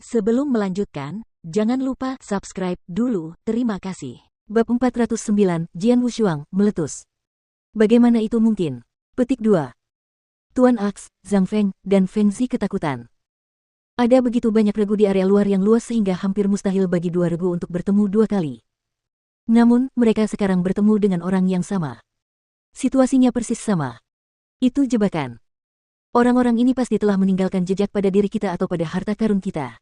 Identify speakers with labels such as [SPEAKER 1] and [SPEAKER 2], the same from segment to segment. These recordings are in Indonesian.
[SPEAKER 1] Sebelum melanjutkan, jangan lupa subscribe dulu, terima kasih.
[SPEAKER 2] Bab 409, Jian Wushuang, meletus. Bagaimana itu mungkin? Petik 2. Tuan Aks, Zhang Feng, dan Feng Zi ketakutan. Ada begitu banyak regu di area luar yang luas sehingga hampir mustahil bagi dua regu untuk bertemu dua kali. Namun, mereka sekarang bertemu dengan orang yang sama. Situasinya persis sama. Itu jebakan. Orang-orang ini pasti telah meninggalkan jejak pada diri kita atau pada harta karun kita.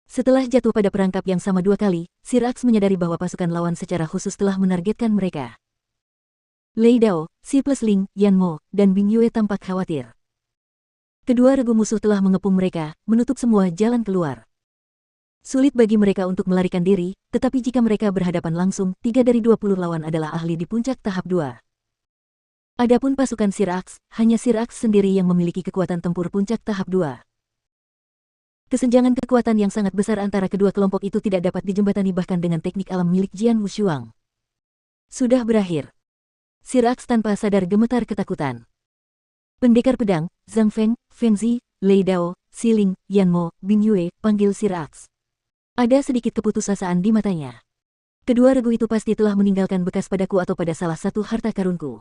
[SPEAKER 2] Setelah jatuh pada perangkap yang sama dua kali, Sir Aks menyadari bahwa pasukan lawan secara khusus telah menargetkan mereka. Lei Dao, Si Plus Ling, Yan Mo, dan Bing Yue tampak khawatir. Kedua regu musuh telah mengepung mereka, menutup semua jalan keluar. Sulit bagi mereka untuk melarikan diri, tetapi jika mereka berhadapan langsung, 3 dari 20 lawan adalah ahli di puncak tahap 2. Adapun pasukan Sir Aks, hanya Sir Aks sendiri yang memiliki kekuatan tempur puncak tahap 2. Kesenjangan kekuatan yang sangat besar antara kedua kelompok itu tidak dapat dijembatani bahkan dengan teknik alam milik Jian Wushuang. Sudah berakhir. Sir Aks tanpa sadar gemetar ketakutan. Pendekar pedang, Zhang Feng, Feng Zi, Lei Dao, Si Ling, Yan Mo, Bing Yue, panggil Sir Aks. Ada sedikit keputusasaan di matanya. Kedua regu itu pasti telah meninggalkan bekas padaku atau pada salah satu harta karunku.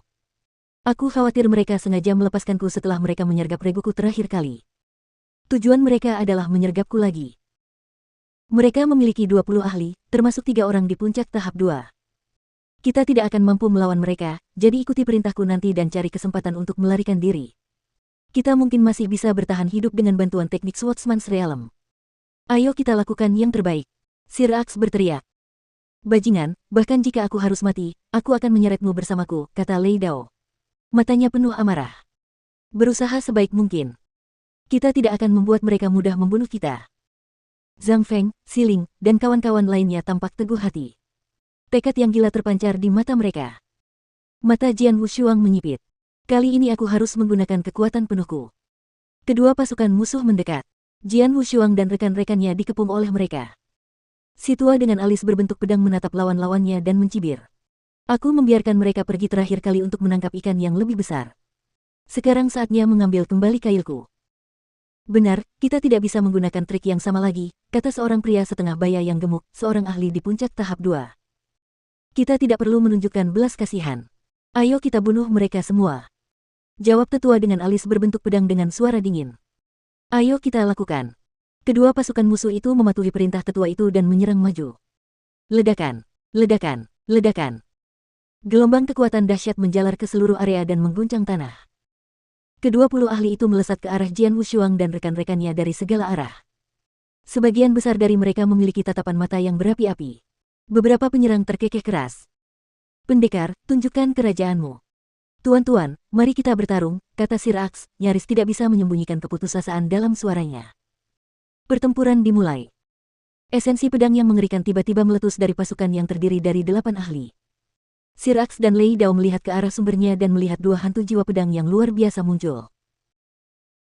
[SPEAKER 2] Aku khawatir mereka sengaja melepaskanku setelah mereka menyergap reguku terakhir kali. Tujuan mereka adalah menyergapku lagi. Mereka memiliki 20 ahli, termasuk 3 orang di puncak tahap 2. Kita tidak akan mampu melawan mereka, jadi ikuti perintahku nanti dan cari kesempatan untuk melarikan diri. Kita mungkin masih bisa bertahan hidup dengan bantuan teknik Swordsman's Realm. Ayo kita lakukan yang terbaik. Sir Aks berteriak. Bajingan, bahkan jika aku harus mati, aku akan menyeretmu bersamaku, kata Lei Dao. Matanya penuh amarah. Berusaha sebaik mungkin. Kita tidak akan membuat mereka mudah membunuh kita. Zhang Feng, Si Ling, dan kawan-kawan lainnya tampak teguh hati. Tekad yang gila terpancar di mata mereka. Mata Jian Wushuang menyipit. Kali ini aku harus menggunakan kekuatan penuhku. Kedua pasukan musuh mendekat. Jian Wushuang dan rekan-rekannya dikepung oleh mereka. Si tua dengan alis berbentuk pedang menatap lawan-lawannya dan mencibir. Aku membiarkan mereka pergi terakhir kali untuk menangkap ikan yang lebih besar. Sekarang saatnya mengambil kembali kailku. Benar, kita tidak bisa menggunakan trik yang sama lagi, kata seorang pria setengah baya yang gemuk, seorang ahli di puncak tahap 2. Kita tidak perlu menunjukkan belas kasihan. Ayo kita bunuh mereka semua. Jawab tetua dengan alis berbentuk pedang dengan suara dingin. Ayo kita lakukan. Kedua pasukan musuh itu mematuhi perintah tetua itu dan menyerang maju. Ledakan, ledakan, ledakan. Gelombang kekuatan dahsyat menjalar ke seluruh area dan mengguncang tanah. Ke-20 ahli itu melesat ke arah Jian Wushuang dan rekan-rekannya dari segala arah. Sebagian besar dari mereka memiliki tatapan mata yang berapi-api. Beberapa penyerang terkekeh keras. Pendekar, tunjukkan kerajaanmu. Tuan-tuan, mari kita bertarung, kata Sir Aks, nyaris tidak bisa menyembunyikan keputusasaan dalam suaranya. Pertempuran dimulai. Esensi pedang yang mengerikan tiba-tiba meletus dari pasukan yang terdiri dari 8 ahli. Sir Aks dan Lei Dao melihat ke arah sumbernya dan melihat 2 hantu jiwa pedang yang luar biasa muncul.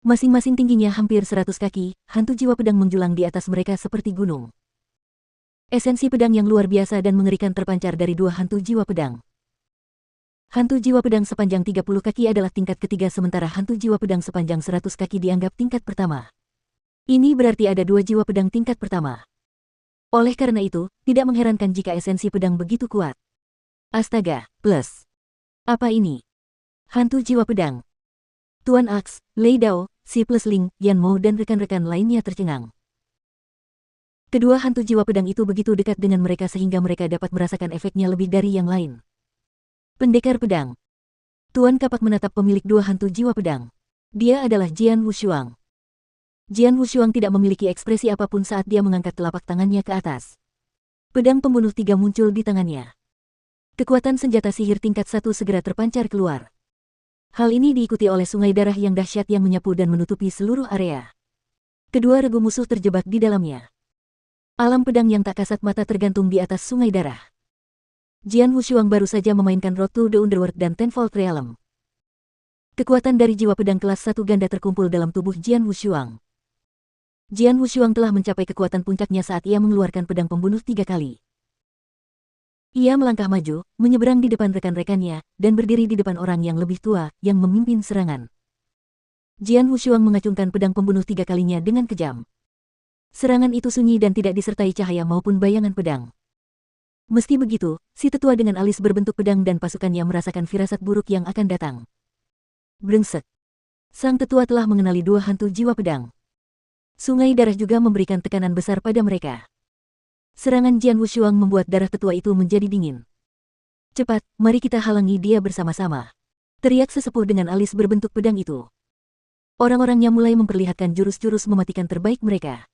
[SPEAKER 2] Masing-masing tingginya hampir 100 kaki, hantu jiwa pedang menjulang di atas mereka seperti gunung. Esensi pedang yang luar biasa dan mengerikan terpancar dari 2 hantu jiwa pedang. Hantu jiwa pedang sepanjang 30 kaki adalah tingkat ketiga sementara hantu jiwa pedang sepanjang 100 kaki dianggap tingkat pertama. Ini berarti ada 2 jiwa pedang tingkat pertama. Oleh karena itu, tidak mengherankan jika esensi pedang begitu kuat. Astaga, plus. Apa ini? Hantu jiwa pedang. Tuan Aks, Lei Dao, Si Plus Ling, Yan Mo dan rekan-rekan lainnya tercengang. Kedua hantu jiwa pedang itu begitu dekat dengan mereka sehingga mereka dapat merasakan efeknya lebih dari yang lain. Pendekar pedang. Tuan Kapak menatap pemilik 2 hantu jiwa pedang. Dia adalah Jian Wushuang. Jian Wushuang tidak memiliki ekspresi apapun saat dia mengangkat telapak tangannya ke atas. Pedang pembunuh 3 muncul di tangannya. Kekuatan senjata sihir tingkat 1 segera terpancar keluar. Hal ini diikuti oleh sungai darah yang dahsyat yang menyapu dan menutupi seluruh area. Kedua regu musuh terjebak di dalamnya. Alam pedang yang tak kasat mata tergantung di atas sungai darah. Jian Wushuang baru saja memainkan Road to the Underworld dan Tenfold Realm. Kekuatan dari jiwa pedang kelas 1 ganda terkumpul dalam tubuh Jian Wushuang. Jian Wushuang telah mencapai kekuatan puncaknya saat ia mengeluarkan pedang pembunuh 3 kali. Ia melangkah maju, menyeberang di depan rekan-rekannya, dan berdiri di depan orang yang lebih tua, yang memimpin serangan. Jian Wushuang mengacungkan pedang pembunuh 3 kalinya dengan kejam. Serangan itu sunyi dan tidak disertai cahaya maupun bayangan pedang. Meski begitu, si tetua dengan alis berbentuk pedang dan pasukannya merasakan firasat buruk yang akan datang. Brengsek. Sang tetua telah mengenali dua hantu jiwa pedang. Sungai darah juga memberikan tekanan besar pada mereka. Serangan Jian Wushuang membuat darah tetua itu menjadi dingin. Cepat, mari kita halangi dia bersama-sama. Teriak sesepuh dengan alis berbentuk pedang itu. Orang-orangnya mulai memperlihatkan jurus-jurus mematikan terbaik mereka.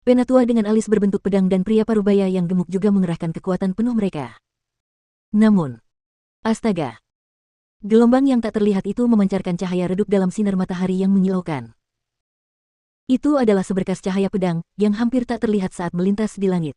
[SPEAKER 2] Penatua dengan alis berbentuk pedang dan pria parubaya yang gemuk juga mengerahkan kekuatan penuh mereka. Namun, astaga! Gelombang yang tak terlihat itu memancarkan cahaya redup dalam sinar matahari yang menyilaukan. Itu adalah seberkas cahaya pedang yang hampir tak terlihat saat melintas di langit.